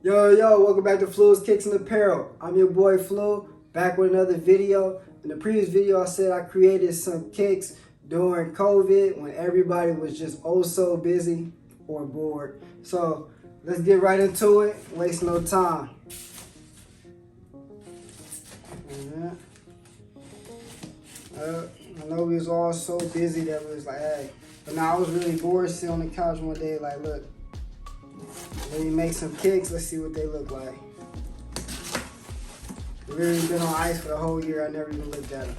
Yo, welcome back to Flu's Kicks and Apparel. I'm your boy Flu, back with another video. In the previous video, I said I created some kicks during COVID when everybody was just oh so busy or bored. So let's get right into it, waste no time. I know we was all so busy that we was like, hey. But now I was really bored sitting on the couch one day like, look, let me make some kicks. Let's see what they look like. They've really been on ice for the whole year. I never even looked at them.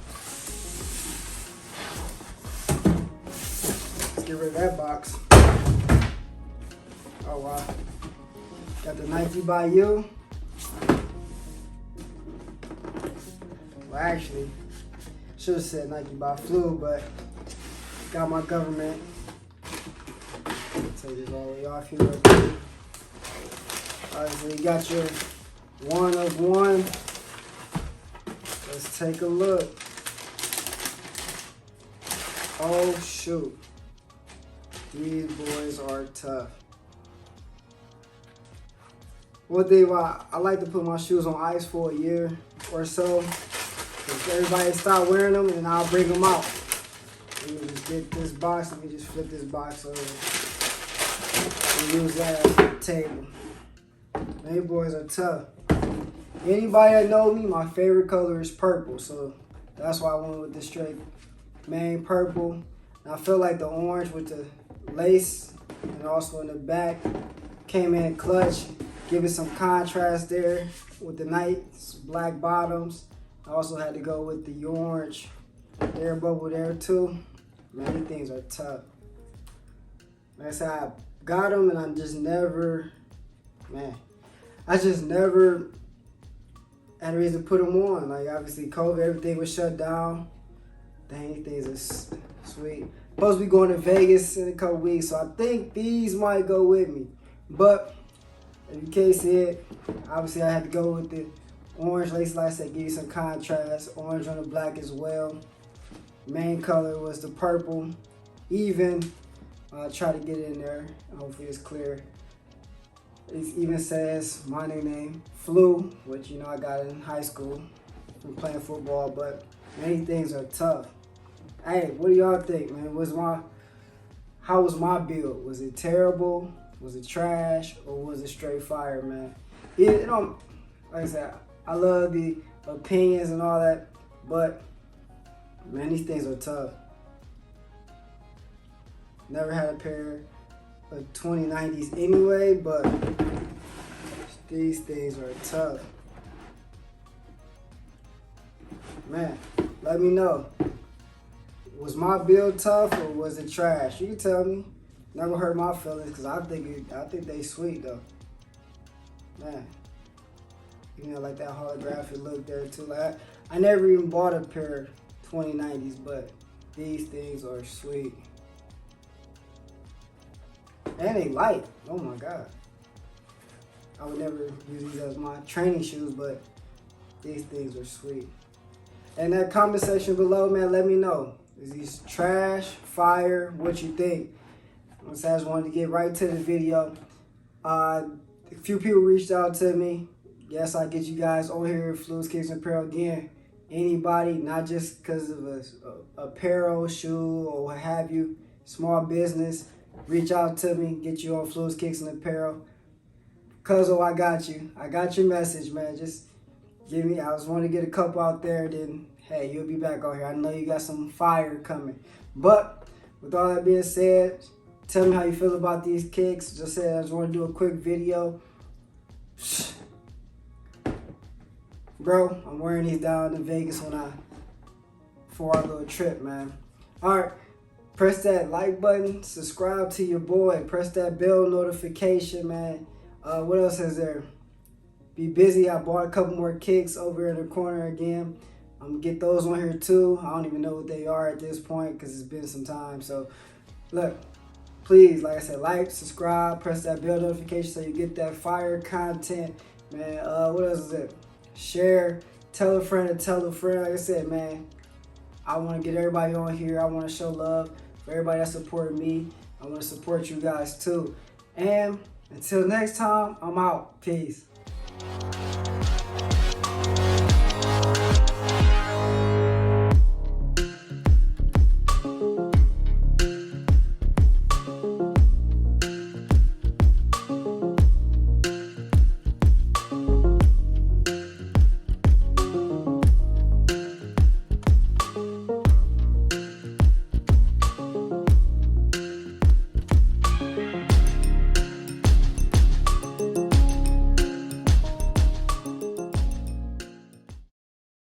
Let's get rid of that box. Oh, wow. Got the Nike by you. Well, actually, should have said Nike by Flu, but got my government. Take this all the way off here. Alright, so you got your one of one. Let's take a look. Oh shoot. These boys are tough. One thing why I like to put my shoes on ice for a year or so. If everybody start wearing them, and I'll bring them out. Let me just get this box. Let me just flip this box over and use that as a table. They boys are tough. Anybody that know me, my favorite color is purple, so that's why I went with the straight main purple. And I feel like the orange with the lace and also in the back came in clutch, giving some contrast there with the nice black bottoms. I also had to go with the orange air bubble there too. Man, these things are tough. Like I said, I got them and I'm just never, I just never had a reason to put them on. Like obviously COVID, everything was shut down. Dang, these things are sweet. Supposed to be going to Vegas in a couple weeks, so I think these might go with me. But if you can't see it, obviously I had to go with the orange lace, like I said, give you some contrast. Orange on the black as well. Main color was the purple. Even, try to get it in there. Hopefully it's clear. It even says my nickname, Flu, which you know I got in high school from playing football, but many things are tough. Hey, what do y'all think, man? How was my build? Was it terrible? Was it trash? Or was it straight fire, man? It don't, like I said, I love the opinions and all that, but man, these things are tough. Never had a pair of 2090s anyway, but these things are tough. Man, let me know. Was my build tough or was it trash? You can tell me. Never hurt my feelings because I think they sweet though. Man, you know, like that holographic look there too. Like I never even bought a pair of 2090s, but these things are sweet. And they light. Oh my God. I would never use these as my training shoes, but these things are sweet. And that comment section below, man, let me know. Is these trash, fire, what you think? I just wanted to get right to the video. A few people reached out to me. Yes, I get you guys on here at Flu's Kicks and Apparel again. Anybody, not just because of a apparel, shoe, or what have you, small business, reach out to me, get you on Flu's Kicks and Apparel. Cuzzo, I got you. I got your message, man. Just give me, I just want to get a couple out there, then, hey, you'll be back on here. I know you got some fire coming. But with all that being said, tell me how you feel about these kicks. Just said I just want to do a quick video. Bro, I'm wearing these down in Vegas for our little trip, man. All right, press that like button, subscribe to your boy, press that bell notification, man. What else is there? Be busy. I bought a couple more kicks over in the corner again. I'm gonna get those on here too. I don't even know what they are at this point because it's been some time. So, look, please, like I said, like, subscribe, press that bell notification so you get that fire content, man. What else is it? Share, tell a friend to tell a friend. Like I said, man, I want to get everybody on here. I want to show love for everybody that supported me. I want to support you guys too. And Until next time, I'm out. Peace.